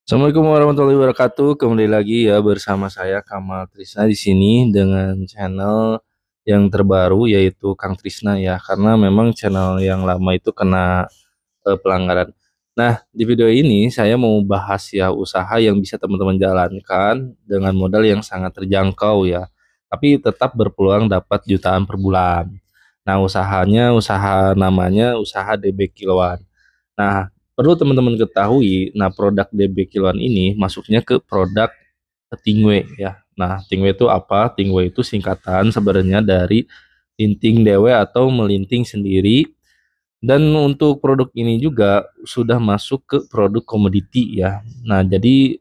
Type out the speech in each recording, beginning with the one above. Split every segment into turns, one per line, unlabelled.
Assalamualaikum warahmatullahi wabarakatuh. Kembali lagi ya bersama saya Kamal Trisna di sini dengan channel yang terbaru yaitu Kang Trisna ya. Karena memang channel yang lama itu kena pelanggaran. Nah, di video ini saya mau bahas ya usaha yang bisa teman-teman jalankan dengan modal yang sangat terjangkau ya. Tapi tetap berpeluang dapat jutaan per bulan. Nah, usaha namanya usaha DB Kiloan. Nah, perlu teman-teman ketahui, nah produk DB Kiloan ini masuknya ke produk Tingwe ya. Nah, Tingwe itu apa? Tingwe itu singkatan sebenarnya dari linting dewe atau melinting sendiri. Dan untuk produk ini juga sudah masuk ke produk komoditi ya. Nah, jadi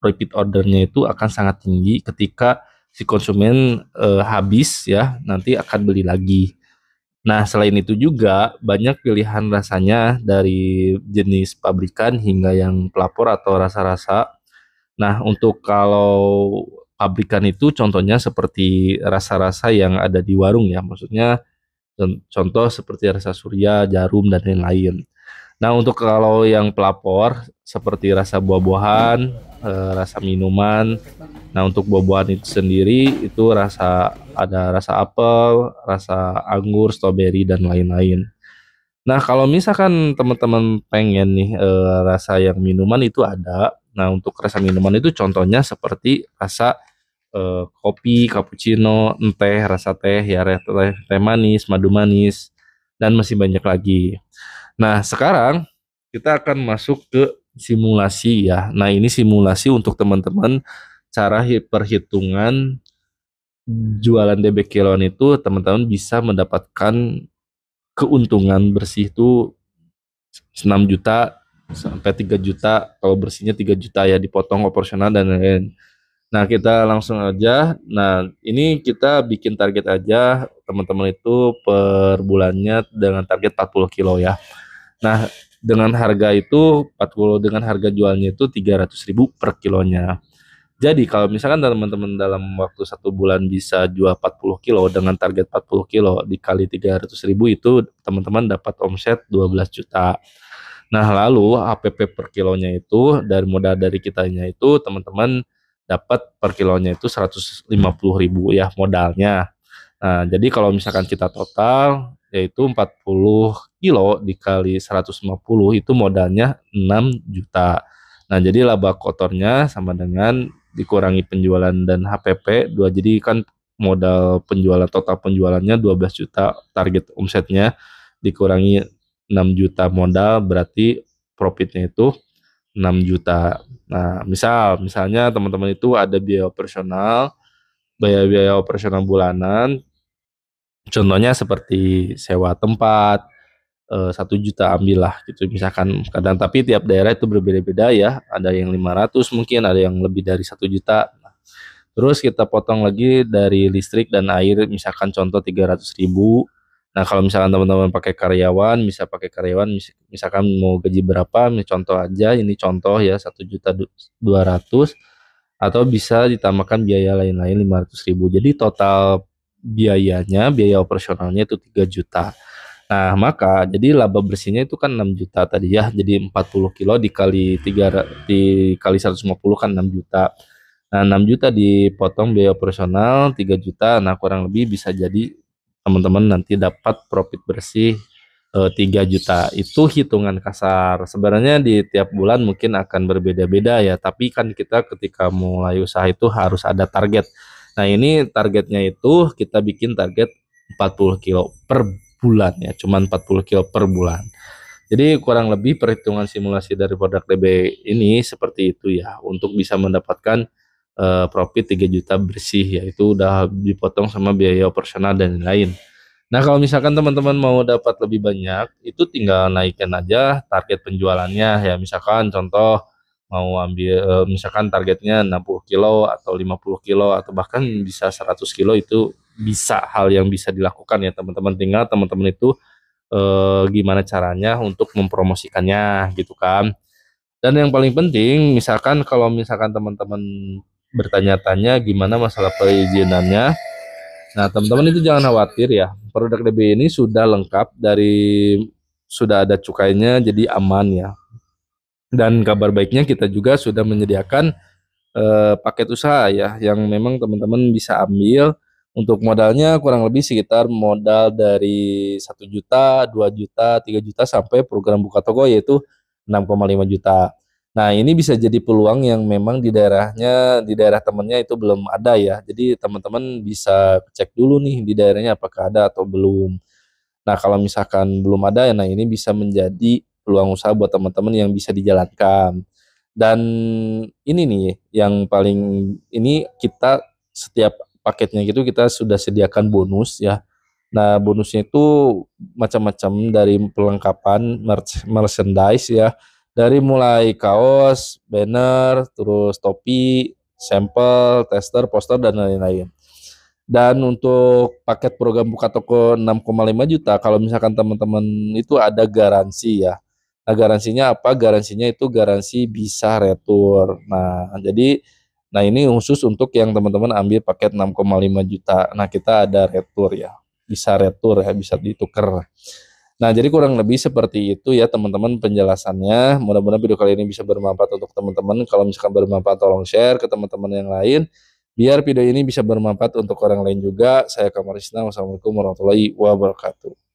repeat ordernya itu akan sangat tinggi ketika si konsumen habis ya, nanti akan beli lagi. Nah, selain itu juga banyak pilihan rasanya dari jenis pabrikan hingga yang pelapor atau rasa-rasa. Nah, untuk kalau pabrikan itu contohnya seperti rasa-rasa yang ada di warung ya, maksudnya contoh seperti rasa surya, jarum, dan lain-lain. Nah, untuk kalau yang pelapor seperti rasa buah-buahan, rasa minuman. Nah, untuk buah-buahan itu sendiri itu ada rasa apel, rasa anggur, stroberi, dan lain-lain. Nah, kalau misalkan teman-teman pengen nih rasa yang minuman itu ada. Nah, untuk rasa minuman itu contohnya seperti rasa kopi, cappuccino, teh, rasa teh, ya teh manis, madu manis, dan masih banyak lagi. Nah, sekarang kita akan masuk ke simulasi ya. Nah, ini simulasi untuk teman-teman cara perhitungan jualan DB kilon itu teman-teman bisa mendapatkan keuntungan bersih itu 6 juta sampai 3 juta, kalau bersihnya 3 juta ya dipotong operasional dan lain-lain. Nah, kita langsung aja. Nah, ini kita bikin target aja teman-teman itu per bulannya dengan target 40 kilo ya. Nah, dengan harga itu 40, dengan harga jualnya itu 300.000 per kilonya. Jadi kalau misalkan teman-teman dalam waktu 1 bulan bisa jual 40 kilo dengan target 40 kilo dikali 300.000 itu teman-teman dapat omset 12 juta. Nah, lalu HPP per kilonya itu dari modal dari kitanya itu teman-teman dapat per kilonya itu 150.000 ya modalnya. Nah, jadi kalau misalkan kita total yaitu 40 kilo dikali 150 itu modalnya 6 juta. Nah, jadi laba kotornya sama dengan dikurangi penjualan dan HPP dua, jadi kan modal penjualan, total penjualannya 12 juta, target omsetnya dikurangi 6 juta modal berarti profitnya itu 6 juta. Nah, misalnya teman-teman itu ada biaya-biaya operasional bulanan. Contohnya seperti sewa tempat 1 juta ambillah gitu misalkan, kadang tapi tiap daerah itu berbeda-beda ya, ada yang 500 mungkin, ada yang lebih dari 1 juta. Terus kita potong lagi dari listrik dan air misalkan contoh 300.000. Nah, kalau misalkan teman-teman pakai karyawan, pakai karyawan misalkan mau gaji berapa, contoh aja ini contoh ya 1.200.000, atau bisa ditambahkan biaya lain-lain 500.000. Jadi total biaya operasionalnya itu 3 juta. Nah, maka jadi laba bersihnya itu kan 6 juta tadi ya. Jadi 40 kilo dikali 3 dikali 150 kan 6 juta. Nah, 6 juta dipotong biaya operasional 3 juta. Nah, kurang lebih bisa jadi teman-teman nanti dapat profit bersih 3 juta. Itu hitungan kasar. Sebenarnya di tiap bulan mungkin akan berbeda-beda ya, tapi kan kita ketika mulai usaha itu harus ada target. Nah, ini targetnya itu kita bikin target 40 kilo per bulan ya, cuman 40 kilo per bulan. Jadi kurang lebih perhitungan simulasi dari produk DB ini seperti itu ya, untuk bisa mendapatkan profit 3 juta bersih, yaitu udah dipotong sama biaya operasional dan lain-lain. Nah, kalau misalkan teman-teman mau dapat lebih banyak, itu tinggal naikkan aja target penjualannya ya. Misalkan contoh mau ambil misalkan targetnya 60 kilo atau 50 kilo atau bahkan bisa 100 kilo, itu bisa, hal yang bisa dilakukan ya teman-teman. Tinggal teman-teman itu gimana caranya untuk mempromosikannya gitu kan. Dan yang paling penting, misalkan kalau misalkan teman-teman bertanya-tanya gimana masalah perizinannya. Nah, teman-teman itu jangan khawatir ya. Produk DB ini sudah lengkap, sudah ada cukainya, jadi aman ya. Dan kabar baiknya kita juga sudah menyediakan paket usaha ya yang memang teman-teman bisa ambil. Untuk modalnya kurang lebih sekitar modal dari 1 juta, 2 juta, 3 juta sampai program buka toko yaitu 6,5 juta. Nah, ini bisa jadi peluang yang memang di daerahnya, di daerah temennya itu belum ada ya. Jadi teman-teman bisa cek dulu nih di daerahnya apakah ada atau belum. Nah, kalau misalkan belum ada, nah ini bisa menjadi peluang usaha buat teman-teman yang bisa dijalankan. Dan ini nih yang paling ini kita setiap paketnya gitu kita sudah sediakan bonus ya. Nah, bonusnya itu macam-macam dari perlengkapan merchandise ya. Dari mulai kaos, banner, terus topi, sampel, tester, poster dan lain-lain. Dan untuk paket program buka toko 6,5 juta, kalau misalkan teman-teman itu ada garansi ya. Nah, garansinya apa? Garansinya itu garansi bisa retur. Nah ini khusus untuk yang teman-teman ambil paket 6,5 juta. Nah, kita ada retur ya. Bisa retur ya, bisa ditukar. Nah, jadi kurang lebih seperti itu ya teman-teman penjelasannya. Mudah-mudahan video kali ini bisa bermanfaat untuk teman-teman. Kalau misalkan bermanfaat tolong share ke teman-teman yang lain. Biar video ini bisa bermanfaat untuk orang lain juga. Saya Kamarisna. Wassalamualaikum warahmatullahi wabarakatuh.